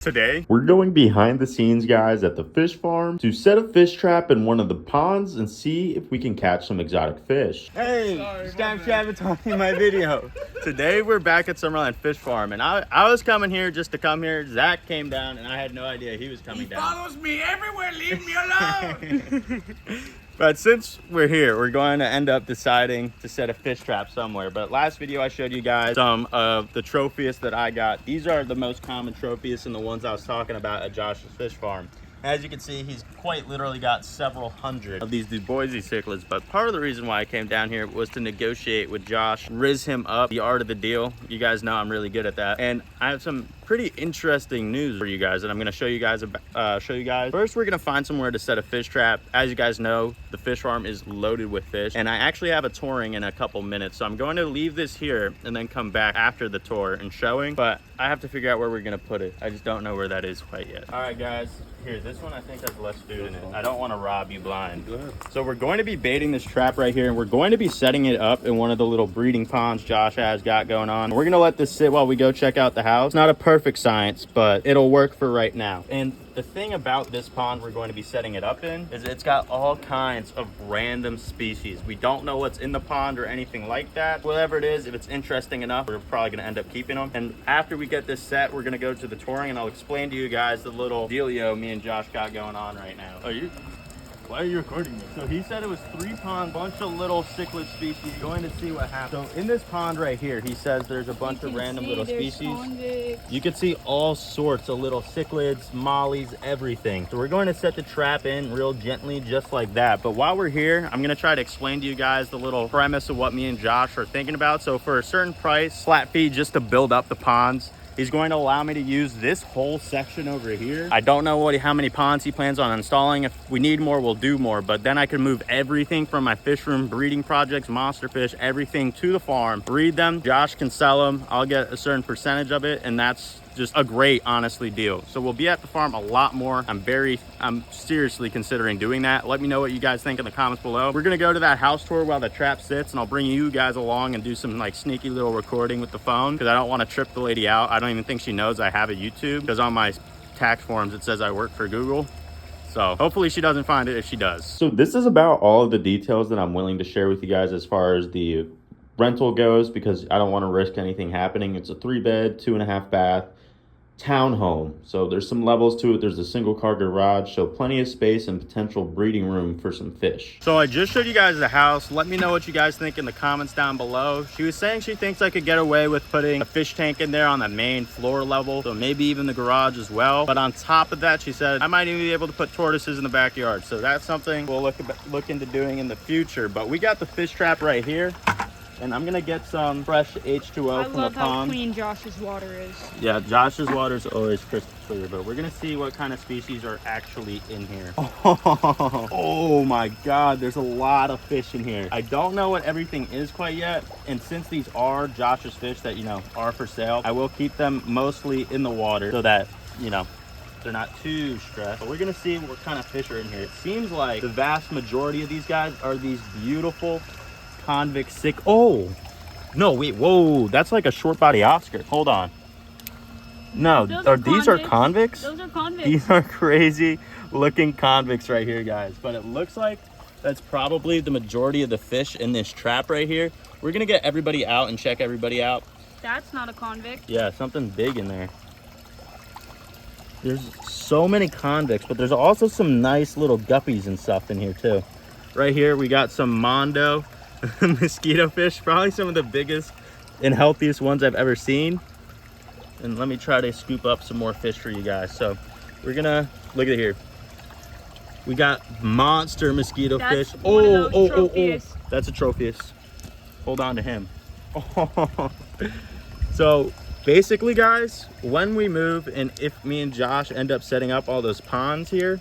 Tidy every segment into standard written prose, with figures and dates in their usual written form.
Today, we're going behind the scenes, guys, at the fish farm to set a fish trap in one of the ponds and see if we can catch some exotic fish. Hey, stop sabotaging my video. Today, we're back at Summerland Fish Farm, and I was coming here just to come here. Zach came down, and I had no idea he was coming down. He follows me everywhere. Leave me alone. But since we're here, we're going to end up deciding to set a fish trap somewhere. But last video, I showed you guys some of the tropheus that I got. These are the most common tropheus and the ones I was talking about at Josh's fish farm. As you can see, he's quite literally got several hundred of these Du Bois cichlids. But part of the reason why I came down here was to negotiate with Josh, riz him up, the art of the deal. You guys know I'm really good at that. And I have some pretty interesting news for you guys that I'm going to show you guys. First, we're going to find somewhere to set a fish trap. As you guys know, the fish farm is loaded with fish, and I actually have a touring in a couple minutes. So I'm going to leave this here and then come back after the tour and showing. But I have to figure out where we're going to put it. I just don't know where that is quite yet. All right, guys. Here, this one I think has less food in it. I don't want to rob you blind. Go ahead. So we're going to be baiting this trap right here, and we're going to be setting it up in one of the little breeding ponds Josh has got going on. We're going to let this sit while we go check out the house. It's not a perfect science, but it'll work for right now. And the thing about this pond we're going to be setting it up in is it's got all kinds of random species. We don't know what's in the pond or anything like that. Whatever it is, if it's interesting enough, we're probably going to end up keeping them. And after we get this set, we're going to go to the touring, and I'll explain to you guys the little dealio me and Josh got going on right now. Why are you recording this? So he said it was 3 ponds, bunch of little cichlid species. Going to see what happens. So in this pond right here, he says there's a bunch of random little species. Convicts. You can see all sorts of little cichlids, mollies, everything. So we're going to set the trap in real gently, just like that. But while we're here, I'm going to try to explain to you guys the little premise of what me and Josh are thinking about. So for a certain price, flat fee just to build up the ponds, he's going to allow me to use this whole section over here. I don't know how many ponds he plans on installing. If we need more, we'll do more. But then I can move everything from my fish room, breeding projects, monster fish, everything to the farm, breed them. Josh can sell them. I'll get a certain percentage of it, and that's just a great, honestly, deal. So we'll be at the farm a lot more. I'm seriously considering doing that. Let me know what you guys think in the comments below. We're gonna go to that house tour while the trap sits, and I'll bring you guys along and do some like sneaky little recording with the phone, because I don't want to trip the lady out. I don't even think she knows I have a YouTube, because on my tax forms it says I work for Google. So hopefully she doesn't find it if she does. So this is about all of the details that I'm willing to share with you guys as far as the rental goes, because I don't want to risk anything happening. It's a 3-bed, 2.5 bath townhome. So there's some levels to it. There's a single car garage, so plenty of space and potential breeding room for some fish. So I just showed you guys the house. Let me know what you guys think in the comments down below. She was saying she thinks I could get away with putting a fish tank in there on the main floor level, so maybe even the garage as well. But on top of that, she said I might even be able to put tortoises in the backyard. So that's something we'll look into doing in the future. But we got the fish trap right here, and I'm gonna get some fresh H2O from the pond. I love how clean Josh's water is. Yeah, Josh's water is always crystal clear, but we're gonna see what kind of species are actually in here. Oh my God, there's a lot of fish in here. I don't know what everything is quite yet, and since these are Josh's fish that, you know, are for sale, I will keep them mostly in the water so that, you know, they're not too stressed. But we're gonna see what kind of fish are in here. It seems like the vast majority of these guys are these beautiful convict oh no, wait, whoa, that's like a short body Oscar. Hold on. No, these are convicts? Those are convicts. These are crazy looking convicts right here, guys. But it looks like that's probably the majority of the fish in this trap right here. We're gonna get everybody out and check everybody out. That's not a convict. Yeah, something big in there. There's so many convicts, but there's also some nice little guppies and stuff in here too. Right here we got some mondo mosquito fish, probably some of the biggest and healthiest ones I've ever seen. And let me try to scoop up some more fish for you guys. So we're gonna look at it here. We got monster mosquito fish. Oh, that's a tropheus. Hold on to him. So basically, guys, when we move, and if me and Josh end up setting up all those ponds here,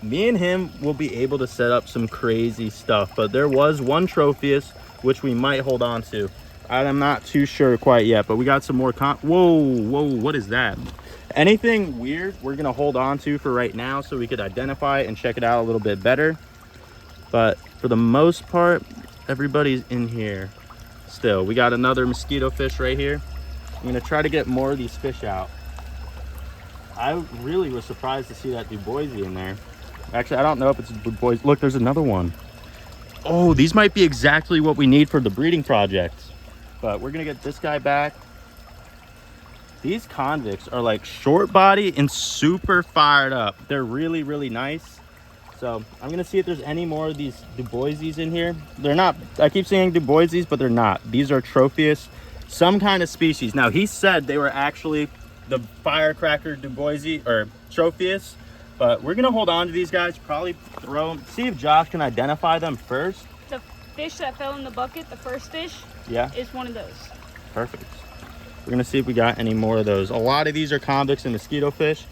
me and him will be able to set up some crazy stuff. But there was one tropheus which we might hold on to. I'm not too sure quite yet, but we got some more whoa, what is that? Anything weird we're gonna hold on to for right now so we could identify it and check it out a little bit better. But for the most part, everybody's in here still. We got another mosquito fish right here. I'm gonna try to get more of these fish out. I really was surprised to see that Du Bois in there. Actually, I don't know if it's a Du Bois. Look, there's another one. Oh, these might be exactly what we need for the breeding project. But we're gonna get this guy back. These convicts are like short body and super fired up. They're really, really nice. So I'm gonna see if there's any more of these Du Boisies in here. They're not, I keep saying Du Boisies, but they're not. These are tropheus, some kind of species. Now he said they were actually the firecracker Du Boisie or tropheus, but we're gonna hold on to these guys, probably throw them, see if Josh can identify them first. The fish that fell in the bucket, the first fish, Yeah, is one of those. perfect. We're gonna see if we got any more of those. A lot of these are convicts and mosquito fish,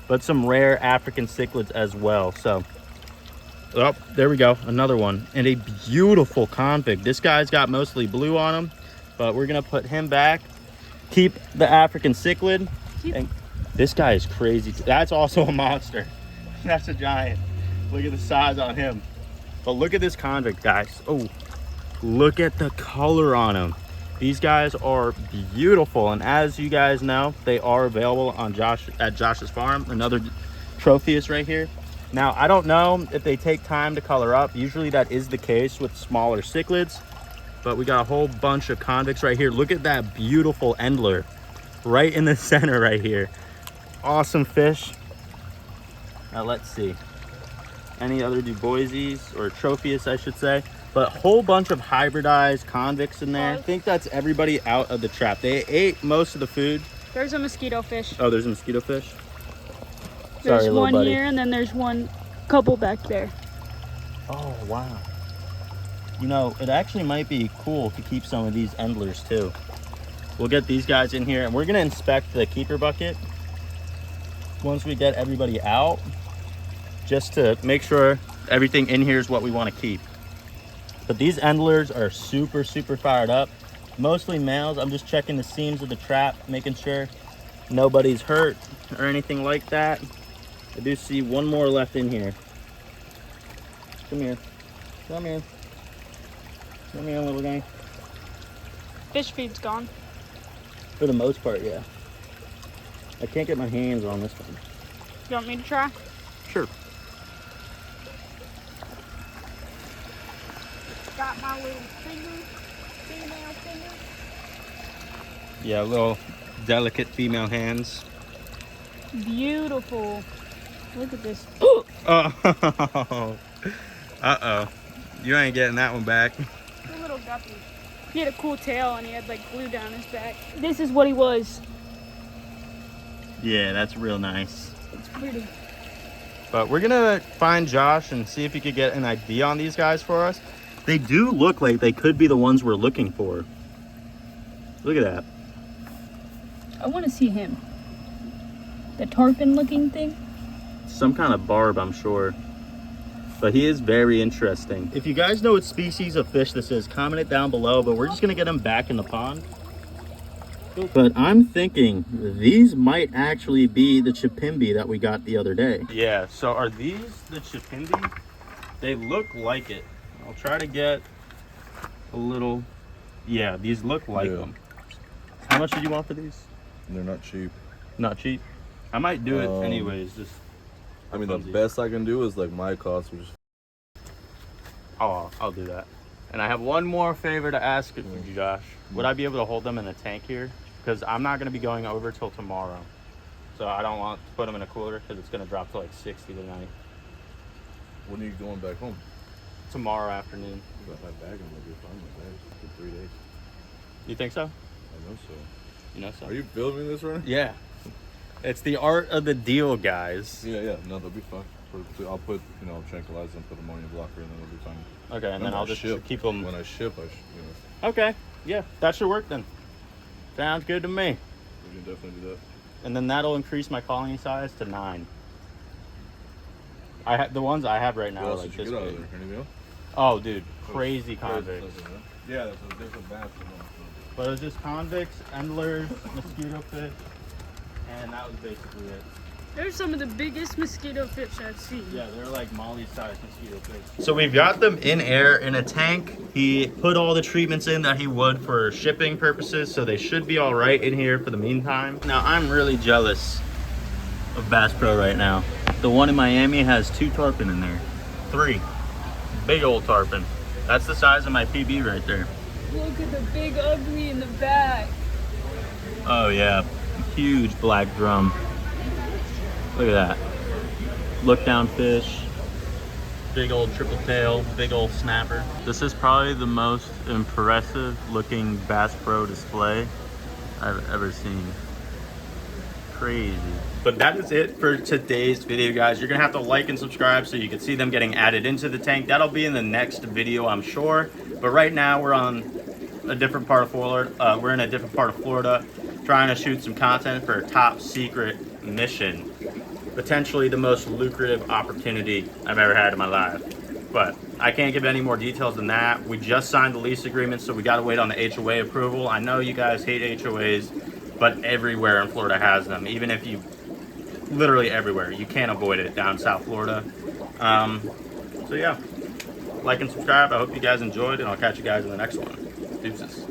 but some rare African cichlids as well. So, oh, there we go, another one. And a beautiful convict. This guy's got mostly blue on him, but we're gonna put him back. Keep the African cichlid. And this guy is crazy. That's also a monster. That's a giant. Look at the size on him. But look at this convict, guys. Oh, look at the color on him. These guys are beautiful, and as you guys know, they are available on Josh's farm. Another tropheus right here. Now, I don't know if they take time to color up. Usually that is the case with smaller cichlids, but we got a whole bunch of convicts right here. Look at that beautiful endler right in the center right here. Awesome fish. Now let's see. Any other Du Boisies, or tropheus, I should say. But a whole bunch of hybridized convicts in there. I think that's everybody out of the trap. They ate most of the food. There's a mosquito fish. Oh, there's a mosquito fish? There's Sorry, little one buddy. here, and then there's one couple back there. Oh, wow. You know, it actually might be cool to keep some of these endlers too. We'll get these guys in here, and we're gonna inspect the keeper bucket once we get everybody out, just to make sure everything in here is what we want to keep. But these endlers are super, super fired up. Mostly males. I'm just checking the seams of the trap, making sure nobody's hurt or anything like that. I do see one more left in here. Come here. Come here. Come here, little guy. Fish feed's gone. For the most part, yeah. I can't get my hands on this one. You want me to try? Sure. Got my little finger, female finger. Yeah, little delicate female hands. Beautiful. Look at this. Oh. Uh-oh. You ain't getting that one back. A little guppy. He had a cool tail and he had like glue down his back. This is what he was. Yeah, that's real nice. It's pretty. But we're gonna find Josh and see if he could get an idea on these guys for us. They do look like they could be the ones we're looking for. Look at that. I want to see him. The tarpon looking thing. Some kind of barb, I'm sure. But he is very interesting. If you guys know what species of fish this is, comment it down below, but we're just gonna get him back in the pond. But I'm thinking these might actually be the chipimbi that we got the other day. Yeah, so are these the chipimbi? They look like it. I'll try to get a little, yeah, these look like them. How much did you want for these? They're not cheap. Not cheap? I might do it anyways, just. I mean, the best I can do is like my cost, which is... Oh, I'll do that. And I have one more favor to ask of you, Josh. Would I be able to hold them in a tank here? Because I'm not going to be going over till tomorrow. So I don't want to put them in a cooler because it's going to drop to like 60 tonight. When are you going back home? Tomorrow afternoon. I got my bag, I'm going to be fine with that for 3 days. You think so? I know so. You know so. Are you filming this right now? Yeah. It's the art of the deal, guys. Yeah. No, they'll be fine. I'll put, tranquilize them, put ammonia blocker, and then they'll be fine. Okay, and then I'll just keep them. When I ship, Okay, yeah, that should work then. Sounds good to me. We can definitely do that. And then that'll increase my colony size to 9. I have the ones I have right now are like this big. Anything else? Oh, dude, crazy convicts. Yeah, there's a batch of them. But it was just convicts, endlers, mosquito fish, and that was basically it. There's some of the biggest mosquito fish I've seen. Yeah, they're like Molly-sized mosquito fish. So we've got them in air in a tank. He put all the treatments in that he would for shipping purposes, so they should be all right in here for the meantime. Now, I'm really jealous of Bass Pro right now. The one in Miami has 2 tarpon in there. 3. Big old tarpon. That's the size of my PB right there. Look at the big ugly in the back. Oh yeah, huge black drum. Look at that. Look down fish. Big old triple tail, big old snapper. This is probably the most impressive looking Bass Pro display I've ever seen. Crazy. But that is it for today's video, guys. You're gonna have to like and subscribe so you can see them getting added into the tank. That'll be in the next video, I'm sure. But right now we're on a different part of Florida. We're in a different part of Florida, trying to shoot some content for a top secret mission. Potentially the most lucrative opportunity I've ever had in my life. But I can't give any more details than that. We just signed the lease agreement, so we gotta wait on the HOA approval. I know you guys hate HOAs, but everywhere in Florida has them. Even if you, literally everywhere, you can't avoid it down South Florida. So yeah, like and subscribe. I hope you guys enjoyed, and I'll catch you guys in the next one. Deuces.